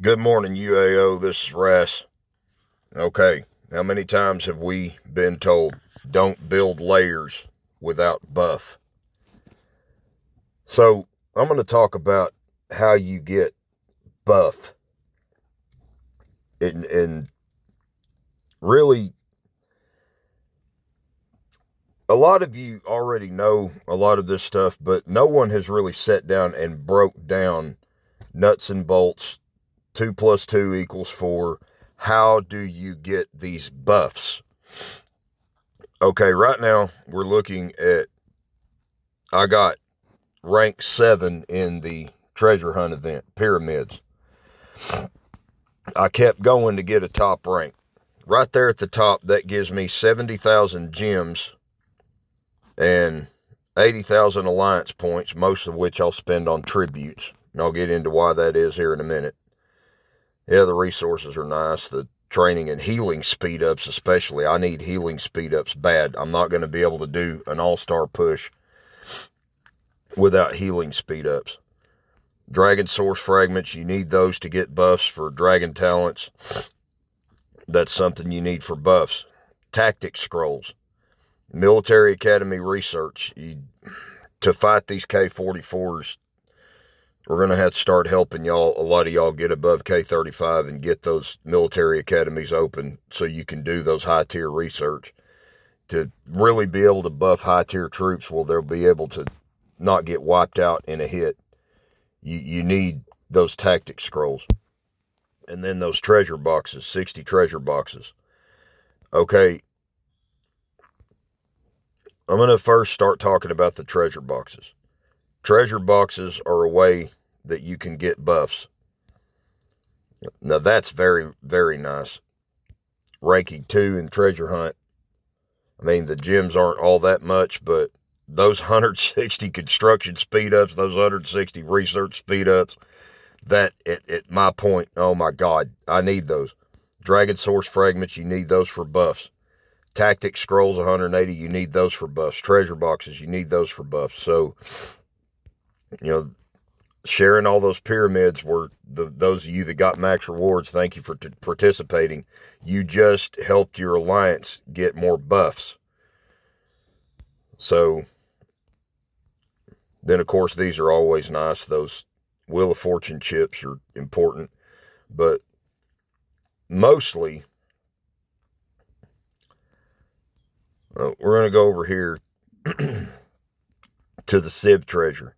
Good morning, UAO. This is Ras. Okay, how many times have we been told don't build layers without buff? So, I'm going to talk about how you get buff. And really, a lot of you already know a lot of this stuff, but no one has really sat down and broke down nuts and bolts. 2 plus 2 equals 4. How do you get these buffs? Okay, right now we're looking at, I got rank 7 in the treasure hunt event, Pyramids. I kept going to get a top rank. Right there at the top, that gives me 70,000 gems and 80,000 alliance points, most of which I'll spend on tributes. And I'll get into why that is here in a minute. Yeah, the resources are nice. The training and healing speed ups, especially. I need healing speed ups bad. I'm not going to be able to do an all-star push without healing speed ups. Dragon source fragments, you need those to get buffs for dragon talents. That's something you need for buffs. Tactic scrolls. Military Academy research. To fight these K-44s, we're going to have to start helping y'all, a lot of y'all, get above K-35 and get those military academies open so you can do those high-tier research. To really be able to buff high-tier troops, well, they'll be able to not get wiped out in a hit. You need those tactic scrolls. And then those treasure boxes, 60 treasure boxes. Okay, I'm going to first start talking about the treasure boxes. Treasure boxes are a way that you can get buffs. Now that's very, very nice. Ranking 2 in treasure hunt. I mean, the gems aren't all that much, but those 160 construction speed ups, those 160 research speed ups, that at my point, oh my God, I need those. Dragon source fragments, you need those for buffs. Tactic scrolls 180, you need those for buffs. Treasure boxes, you need those for buffs. So, sharing all those pyramids were those of you that got max rewards, thank you for participating. You just helped your alliance get more buffs. So, then of course, these are always nice. Those Wheel of Fortune chips are important, but mostly, we're going to go over here to the Civ treasure.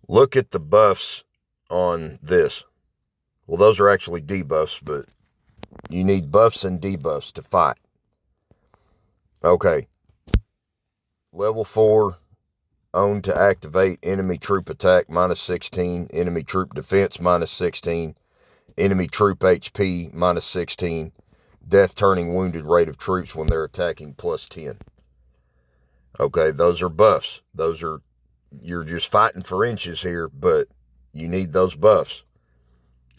Look at the buffs on this. Well, those are actually debuffs, but you need buffs and debuffs to fight. Okay. Level 4, own to activate, enemy troop attack minus 16, enemy troop defense minus 16, enemy troop HP minus 16, death turning wounded rate of troops when they're attacking plus 10. Okay, those are buffs. You're just fighting for inches here, but you need those buffs.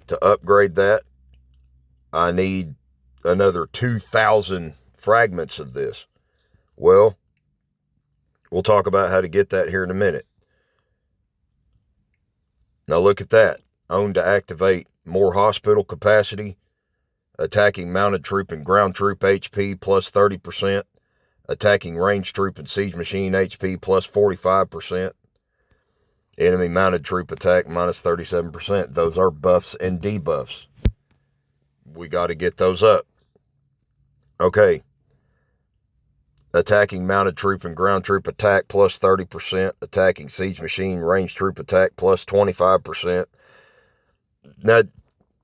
To upgrade that, I need another 2,000 fragments of this. Well, we'll talk about how to get that here in a minute. Now look at that. Own to activate more hospital capacity, attacking mounted troop and ground troop HP plus 30%, attacking ranged troop and siege machine HP plus 45%, enemy mounted troop attack minus 37%. Those are buffs and debuffs. We got to get those up. Okay. Attacking mounted troop and ground troop attack plus 30%, attacking siege machine ranged troop attack plus 25%. Now,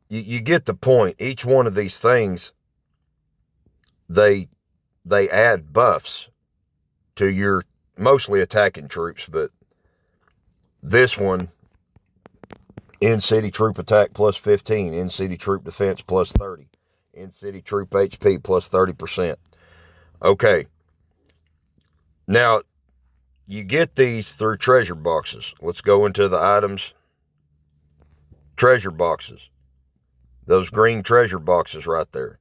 you get the point. Each one of these things, they add buffs to your mostly attacking troops, but this one, in-city troop attack plus 15, in-city troop defense plus 30, in-city troop HP plus 30%. Okay. Now, you get these through treasure boxes. Let's go into the items. Treasure boxes. Those green treasure boxes right there.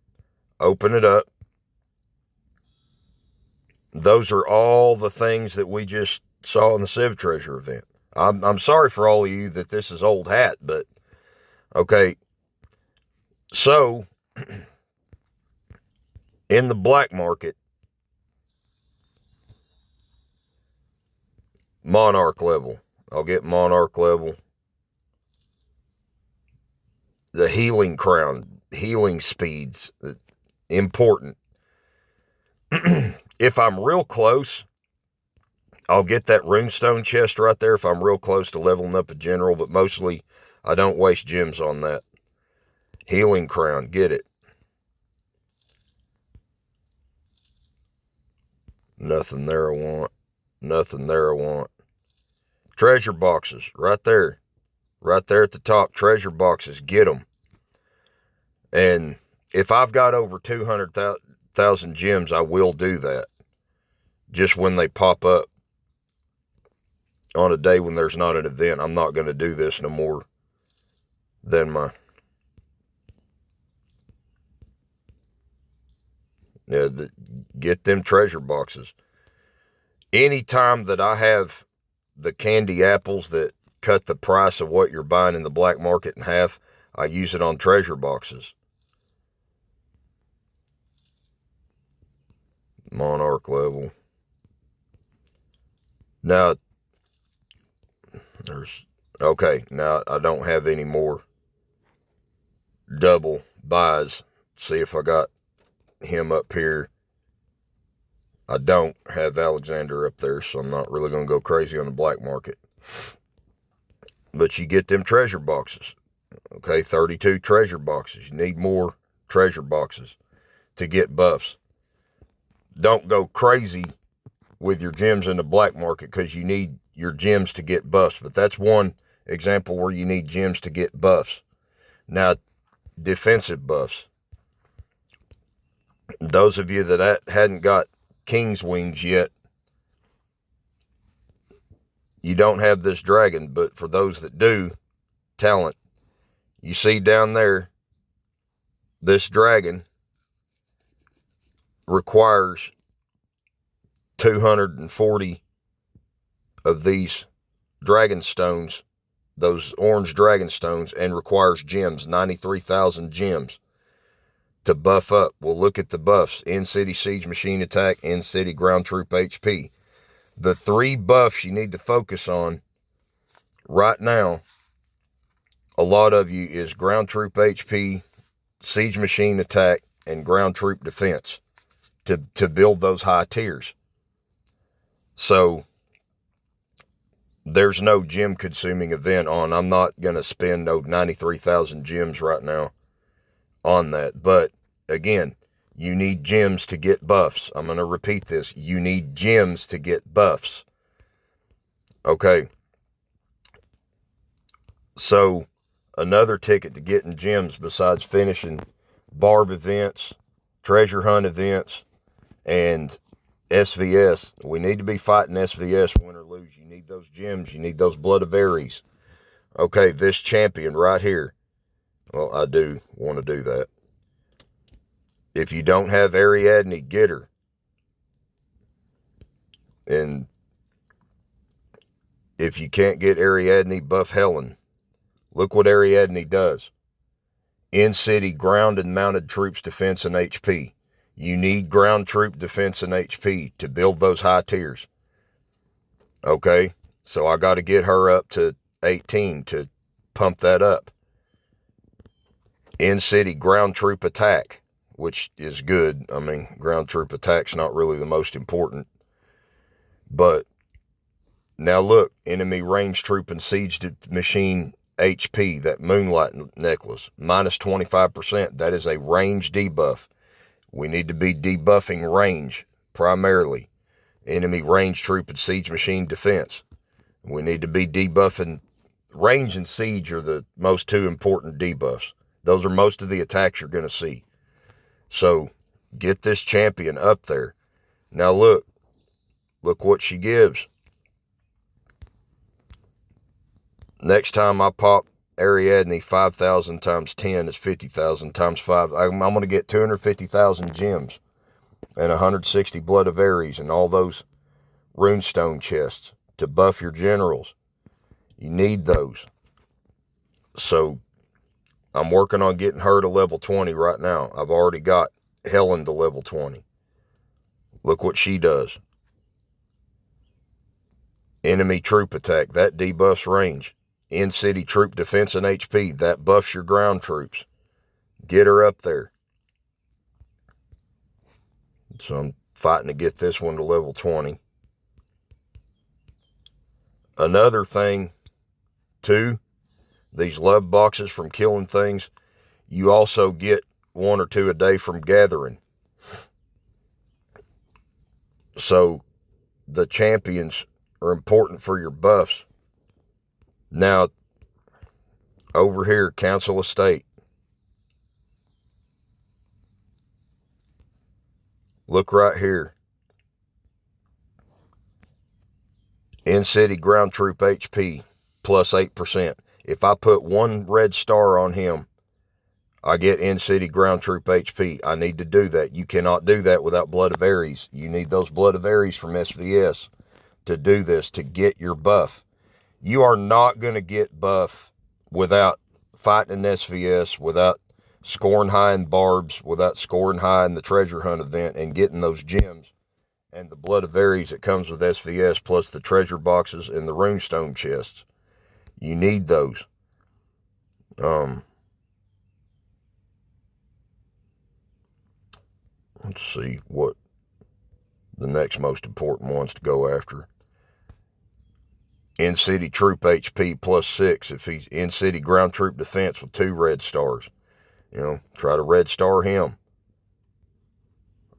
Open it up. Those are all the things that we just saw in the Civ treasure event. I'm sorry for all of you that this is old hat, but Okay, so in the black market, Monarch level. I'll get Monarch level. The healing crown, healing speeds, important. If I'm real close, I'll get that runestone chest right there if I'm real close to leveling up a general, but mostly I don't waste gems on that. Healing crown, get it. Nothing there I want. Nothing there I want. Treasure boxes, right there. Right there at the top, treasure boxes, get them. And if I've got over 200,000 gems, I will do that. Just when they pop up on a day when there's not an event, I'm not going to do this no more than my... Yeah, get them treasure boxes. Anytime that I have the candy apples that cut the price of what you're buying in the black market in half, I use it on treasure boxes. Monarch level. Now, now I don't have any more double buys. See if I got him up here. I don't have Alexander up there, so I'm not really going to go crazy on the black market. But you get them treasure boxes. Okay, 32 treasure boxes. You need more treasure boxes to get buffs. Don't go crazy with your gems in the black market because you need your gems to get buffs. But that's one example where you need gems to get buffs. Now, defensive buffs. Those of you that hadn't got King's Wings yet, you don't have this dragon, but for those that do, talent, you see down there, this dragon requires 240 of these dragon stones, those orange dragon stones, and requires gems, 93,000 gems to buff up. We'll look at the buffs. In-city siege machine attack, in-city ground troop HP. The 3 buffs you need to focus on right now, a lot of you, is ground troop HP, siege machine attack, and ground troop defense to build those high tiers. So there's no gem consuming event on. I'm not going to spend no 93,000 gems right now on that. But again, you need gems to get buffs. I'm going to repeat this. You need gems to get buffs. Okay. So another ticket to getting gems besides finishing barb events, treasure hunt events, and SVS. We need to be fighting SVS, win or lose. You need those gems. You need those Blood of Ares. Okay, this champion right here. Well, I do want to do that. If you don't have Ariadne, get her. And if you can't get Ariadne, buff Helen. Look what Ariadne does. In-city ground and mounted troops defense and HP. You need ground troop defense and HP to build those high tiers. Okay, so I got to get her up to 18 to pump that up. In-city ground troop attack, which is good. I mean, ground troop attack's not really the most important. But now look, enemy range troop and siege machine HP, that Moonlight necklace, minus 25%. That is a range debuff. We need to be debuffing range primarily. Enemy range troop and siege machine defense. We need to be debuffing. Range and siege are the most 2 important debuffs. Those are most of the attacks you're going to see. So get this champion up there. Now look what she gives. Next time I pop Ariadne, 5,000 times 10 is 50,000 times 5. I'm going to get 250,000 gems and 160 Blood of Ares and all those runestone chests to buff your generals. You need those. So I'm working on getting her to level 20 right now. I've already got Helen to level 20. Look what she does. Enemy troop attack, that debuffs range. In-city troop defense and HP, that buffs your ground troops. Get her up there. So I'm fighting to get this one to level 20. Another thing, too, these love boxes from killing things, you also get 1 or 2 a day from gathering. So the champions are important for your buffs. Now, over here, Council Estate. Look right here. In-city ground troop HP plus 8%. If I put 1 red star on him, I get in-city ground troop HP. I need to do that. You cannot do that without Blood of Ares. You need those Blood of Ares from SVS to do this, to get your buff. You are not going to get buff without fighting an SVS, without scoring high in barbs, without scoring high in the treasure hunt event and getting those gems and the Blood of Ares that comes with SVS, plus the treasure boxes and the runestone chests. You need those. Let's see what the next most important ones to go after. In-city troop HP plus 6. If he's in-city ground troop defense with 2 red stars. Try to red star him.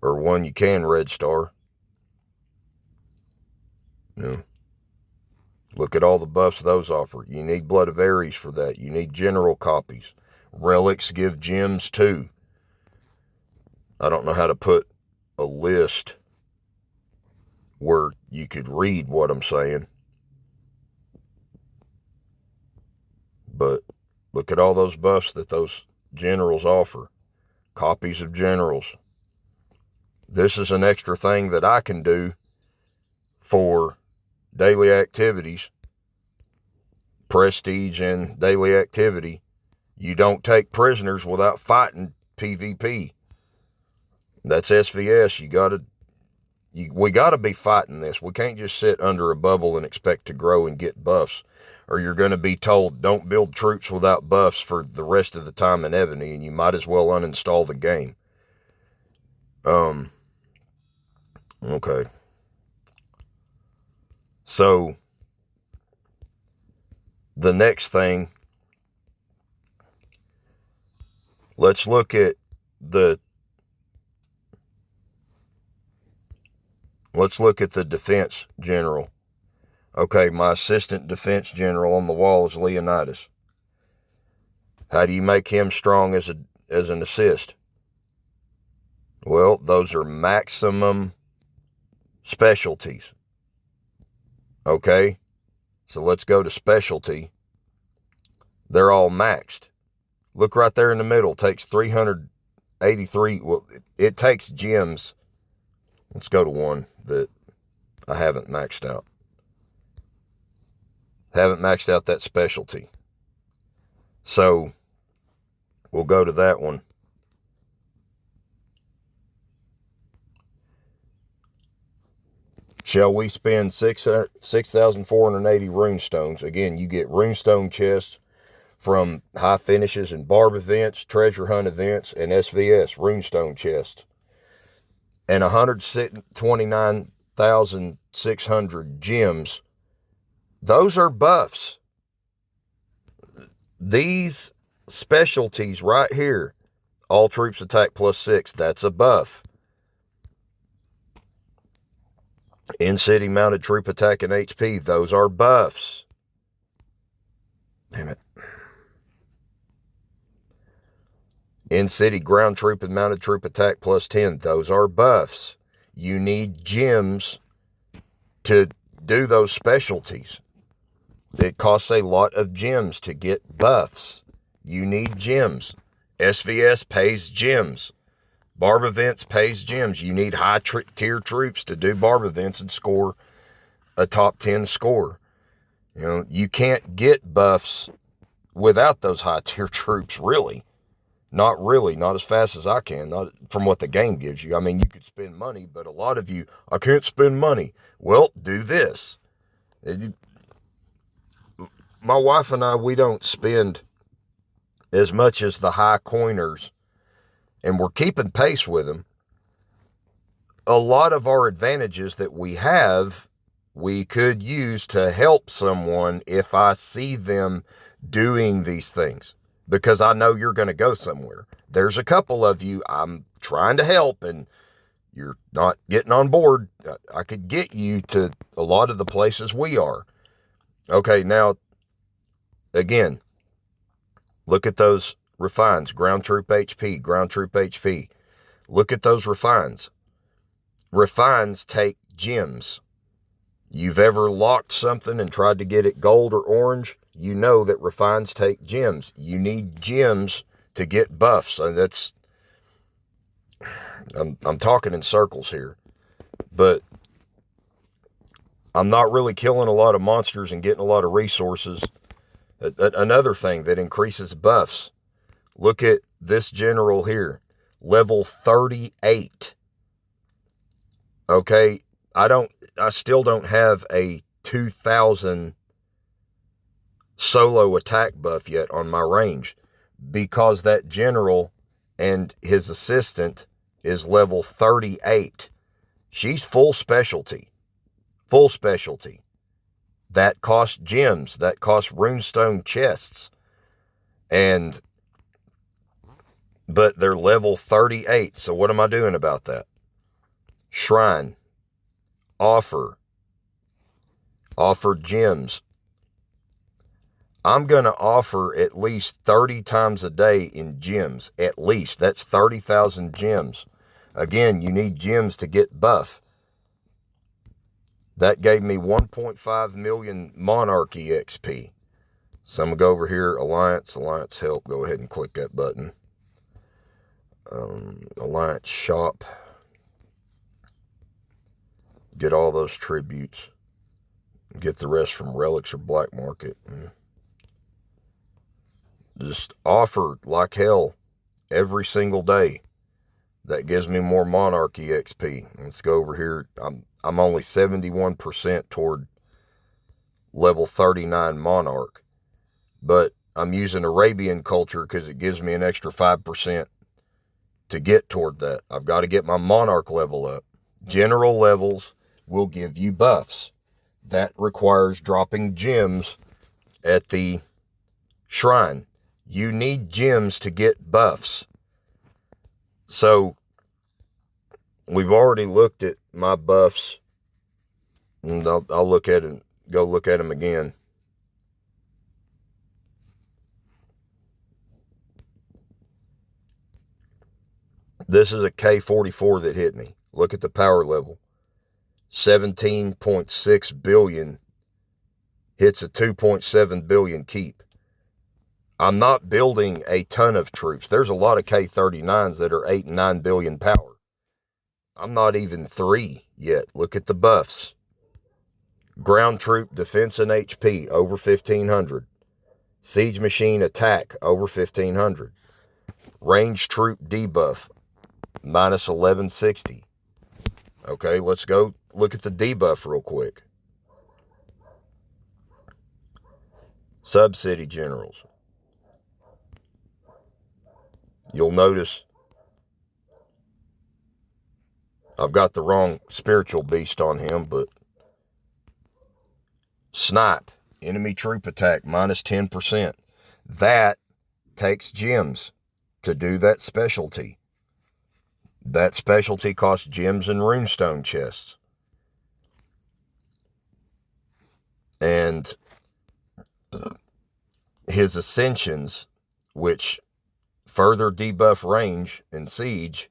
Or 1 you can red star. Look at all the buffs those offer. You need Blood of Ares for that. You need general copies. Relics give gems too. I don't know how to put a list where you could read what I'm saying. But look at all those buffs that those generals offer. Copies of generals. This is an extra thing that I can do for daily activities, prestige and daily activity. You don't take prisoners without fighting PvP. That's SVS. We gotta be fighting this. We can't just sit under a bubble and expect to grow and get buffs. Or you're going to be told, don't build troops without buffs for the rest of the time in Ebony, and you might as well uninstall the game. Okay. So, the next thing, let's look at the defense general. Okay, my assistant defense general on the wall is Leonidas. How do you make him strong as an assist? Well, those are maximum specialties. Okay, so let's go to specialty. They're all maxed. Look right there in the middle. Takes 383. Well, it takes gems. Let's go to one that I haven't maxed out. Haven't maxed out that specialty. So, we'll go to that one. Shall we spend 6,480 runestones? Again, you get runestone chests from high finishes and barb events, treasure hunt events, and SVS runestone chests. And 129,600 gems. Those are buffs. These specialties right here, all troops attack plus 6, that's a buff. In-city mounted troop attack and HP, those are buffs. Damn it. In-city ground troop and mounted troop attack plus 10, those are buffs. You need gems to do those specialties. It costs a lot of gems to get buffs. You need gems. SVS pays gems. Barb events pays gems. You need high tier troops to do barb events and score a top 10 score. You can't get buffs without those high tier troops, really. Not as fast as I can, not from what the game gives you. I mean, you could spend money, but a lot of you, I can't spend money. Well, do this. My wife and I, we don't spend as much as the high coiners, and we're keeping pace with them. A lot of our advantages that we have, we could use to help someone if I see them doing these things, because I know you're going to go somewhere. There's a couple of you I'm trying to help and you're not getting on board. I could get you to a lot of the places we are. Okay, now, again, look at those refines, ground troop HP, ground troop HP. Look at those refines. Refines take gems. You've ever locked something and tried to get it gold or orange? You know that refines take gems. You need gems to get buffs. And that's, I'm talking in circles here, but I'm not really killing a lot of monsters and getting a lot of resources. Another thing that increases buffs. Look at this general here, level 38. Okay, I still don't have a 2000 solo attack buff yet on my range, because that general and his assistant is level 38. She's full specialty. Full specialty. That costs gems. That costs runestone chests. But they're level 38. So what am I doing about that? Shrine. Offer gems. I'm going to offer at least 30 times a day in gems. At least. That's 30,000 gems. Again, you need gems to get buff. That gave me 1.5 million Monarchy XP. So I'm going to go over here, Alliance help. Go ahead and click that button. Alliance shop. Get all those tributes. Get the rest from relics or black market. Just offer like hell every single day. That gives me more Monarchy XP. Let's go over here. I'm only 71% toward level 39 Monarch. But I'm using Arabian culture because it gives me an extra 5% to get toward that. I've got to get my Monarch level up. General levels will give you buffs. That requires dropping gems at the shrine. You need gems to get buffs. So we've already looked at my buffs, and I'll look at it, go look at them again. This is a K44 that hit me. Look at the power level. 17.6 billion hits a 2.7 billion keep. I'm not building a ton of troops. There's a lot of K39s that are 8 and 9 billion power. I'm not even 3 yet. Look at the buffs. Ground troop defense and HP over 1500. Siege machine attack over 1500. Range troop debuff minus 1160. Okay, let's go look at the debuff real quick. Sub-city generals. You'll notice I've got the wrong spiritual beast on him, but snipe, enemy troop attack, minus 10%. That takes gems to do that specialty. That specialty costs gems and runestone chests. And his ascensions, which further debuff range and siege,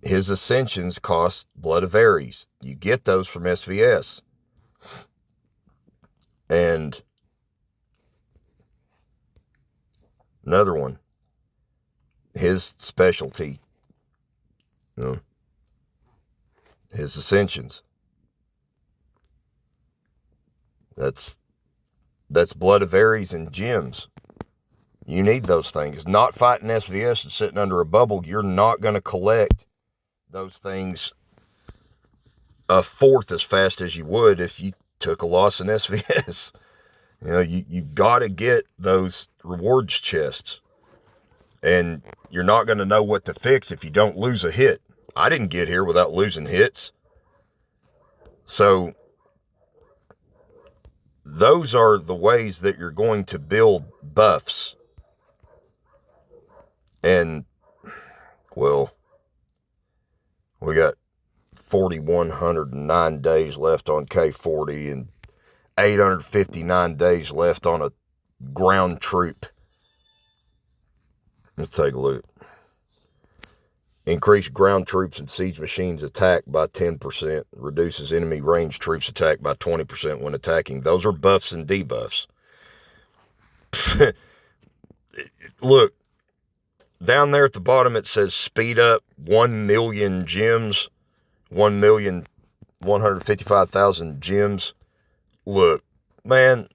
his ascensions cost Blood of Ares. You get those from SVS. And another one, his specialty, his ascensions. That's That's Blood of Ares and gems. You need those things. Not fighting SVS and sitting under a bubble, you're not going to collect those things a fourth as fast as you would if you took a loss in SVS. You know, you've got to get those rewards chests. And you're not going to know what to fix if you don't lose a hit. I didn't get here without losing hits. So those are the ways that you're going to build buffs. And, well, we got 4,109 days left on K40 and 859 days left on a ground troop. Let's take a look. Increase ground troops and siege machines attack by 10%. Reduces enemy range troops attack by 20% when attacking. Those are buffs and debuffs. Look, down there at the bottom it says speed up 1 million gems. 1,155,000 gems. Look, man,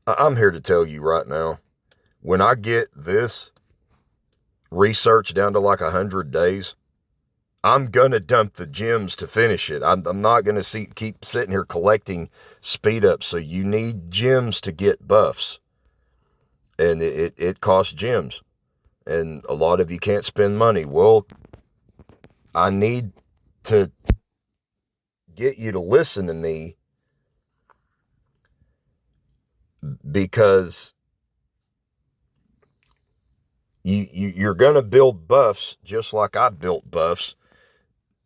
I'm here to tell you right now, when I get this research down to like 100 days, I'm going to dump the gems to finish it. I'm not going to keep sitting here collecting speed up. So you need gems to get buffs. And it costs gems. And a lot of you can't spend money. Well, I need to get you to listen to me, because you're going to build buffs just like I built buffs.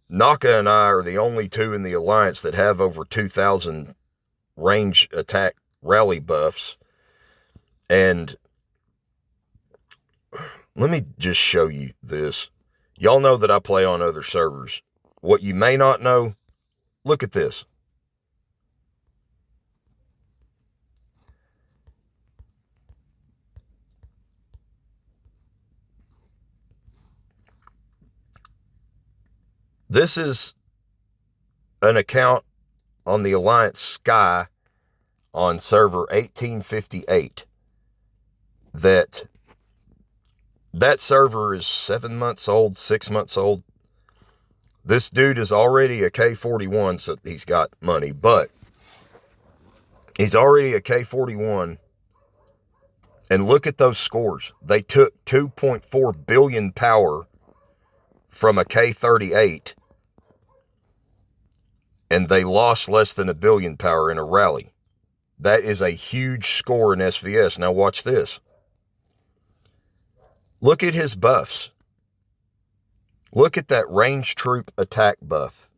Naka and I are the only two in the Alliance that have over 2,000 range attack rally buffs. And let me just show you this. Y'all know that I play on other servers. What you may not know, look at this. This is an account on the Alliance Sky on server 1858. That server is 7 months old, 6 months old. This dude is already a K41, so he's got money, but he's already a K41. And look at those scores. They took 2.4 billion power from a K38, and they lost less than 1 billion power in a rally. That is a huge score in SVS. Now watch this. Look at his buffs. Look at that range troop attack buff.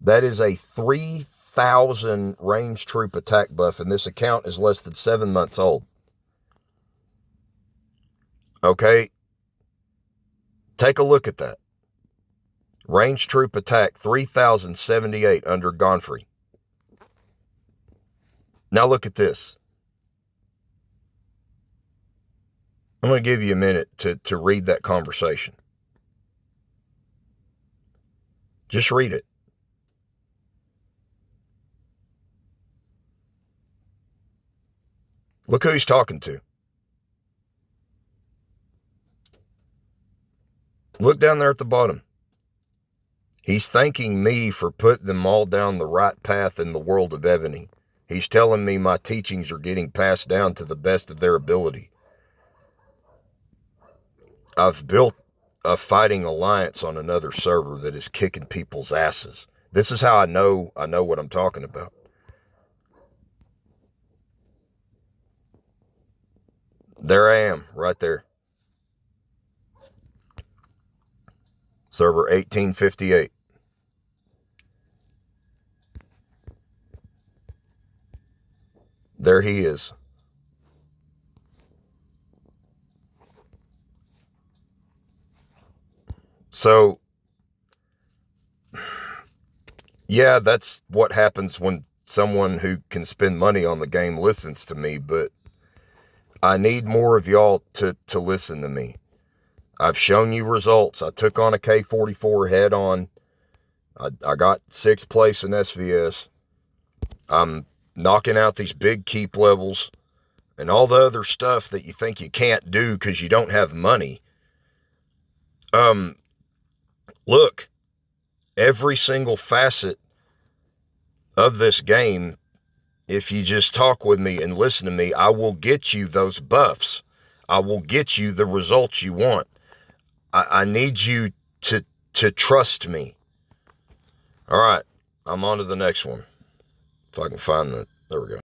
That is a 3,000 range troop attack buff, and this account is less than 7 months old. Okay? Take a look at that. Range troop attack 3,078 under Gonfrey. Now look at this. I'm going to give you a minute to read that conversation. Just read it. Look who he's talking to. Look down there at the bottom. He's thanking me for putting them all down the right path in the world of Ebony. He's telling me my teachings are getting passed down to the best of their ability. I've built a fighting alliance on another server that is kicking people's asses. This is how I know what I'm talking about. There I am, right there. Server 1858. There he is. So, yeah, that's what happens when someone who can spend money on the game listens to me, but I need more of y'all to listen to me. I've shown you results. I took on a K44 head on. I got 6th place in SVS. I'm knocking out these big keep levels and all the other stuff that you think you can't do because you don't have money. Look, every single facet of this game, if you just talk with me and listen to me, I will get you those buffs. I will get you the results you want. I need you to trust me. All right, I'm on to the next one. If I can find there we go.